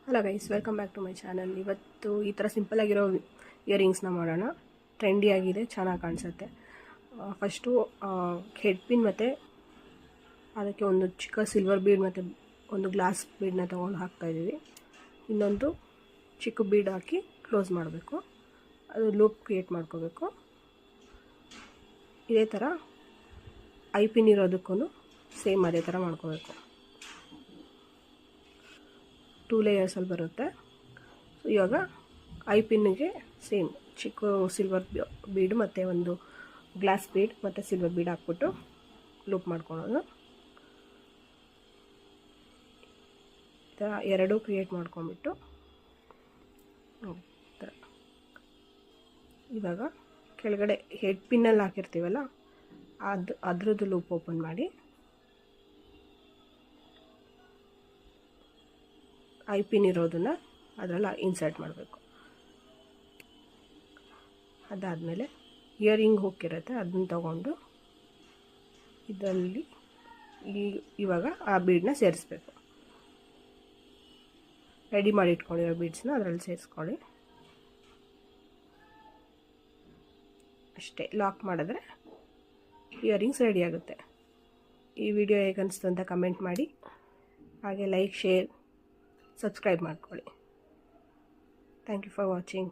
Hello guys, welcome back to my channel. ಇವತ್ತು ಈ ಥರ ಸಿಂಪಲಾಗಿರೋ ಇಯರಿಂಗ್ಸ್ನ ಮಾಡೋಣ. ಟ್ರೆಂಡಿಯಾಗಿದೆ, ಚೆನ್ನಾಗಿ ಕಾಣಿಸುತ್ತೆ. ಫಸ್ಟು ಹೆಡ್ ಪಿನ್ ಮತ್ತು ಅದಕ್ಕೆ ಒಂದು ಚಿಕ್ಕ ಸಿಲ್ವರ್ ಬೀಡ್ ಮತ್ತು ಒಂದು ಗ್ಲಾಸ್ ಬೀಡನ್ನ ತೊಗೊಂಡು ಹಾಕ್ತಾಯಿದ್ದೀವಿ. ಇನ್ನೊಂದು ಚಿಕ್ಕ ಬೀಡ್ ಹಾಕಿ ಕ್ಲೋಸ್ ಮಾಡಬೇಕು. ಅದು ಲೂಪ್ ಕ್ರಿಯೇಟ್ ಮಾಡ್ಕೋಬೇಕು. ಇದೇ ಥರ ಐ ಪಿನ್ ಇರೋದಕ್ಕೂ ಸೇಮ್ ಅದೇ ಥರ ಮಾಡ್ಕೋಬೇಕು. 2 ಲೇಯರ್ಸಲ್ಲಿ ಬರುತ್ತೆ. ಸೊ ಇವಾಗ ಐ ಪಿನ್ನಿಗೆ ಸೇಮ್ ಚಿಕ್ಕ ಸಿಲ್ವರ್ ಬೀಡ್ ಮತ್ತು ಒಂದು ಗ್ಲಾಸ್ ಬೀಡ್ ಮತ್ತು ಸಿಲ್ವರ್ ಬೀಡ್ ಹಾಕ್ಬಿಟ್ಟು ಲೂಪ್ ಮಾಡ್ಕೊಳೋದು. ಈ ಥರ ಎರಡೂ ಕ್ರಿಯೇಟ್ ಮಾಡ್ಕೊಂಡ್ಬಿಟ್ಟು ಥರ ಇವಾಗ ಕೆಳಗಡೆ ಹೆಡ್ ಪಿನ್ನಲ್ಲಿ ಹಾಕಿರ್ತೀವಲ್ಲ ಅದ್ರದ್ದು ಲೂಪ್ ಓಪನ್ ಮಾಡಿ ಐ ಪಿನ್ ಇರೋದನ್ನು ಅದರಲ್ಲಿ ಇನ್ಸರ್ಟ್ ಮಾಡಬೇಕು. ಅದಾದಮೇಲೆ ಇಯರಿಂಗ್ ಹೋಗಿರುತ್ತೆ, ಅದನ್ನ ತಗೊಂಡು ಇದರಲ್ಲಿ ಇವಾಗ ಆ ಬೀಡನ್ನ ಸೇರಿಸ್ಬೇಕು. ರೆಡಿ ಮಾಡಿ ಇಟ್ಕೊಂಡಿರೋ ಬೀಡ್ಸ್ನ ಅದರಲ್ಲಿ ಸೇರಿಸ್ಕೊಳ್ಳಿ. ಅಷ್ಟೇ, ಲಾಕ್ ಮಾಡಿದ್ರೆ ಇಯರಿಂಗ್ಸ್ ರೆಡಿ ಆಗುತ್ತೆ. ಈ ವಿಡಿಯೋ ಹೇಗೆ ಅನಿಸ್ತು ಅಂತ ಕಮೆಂಟ್ ಮಾಡಿ. ಹಾಗೆ ಲೈಕ್, ಶೇರ್, ಸಬ್ಸ್ಕ್ರೈಬ್ ಮಾಡ್ಕೊಳ್ಳಿ. Thank you for watching.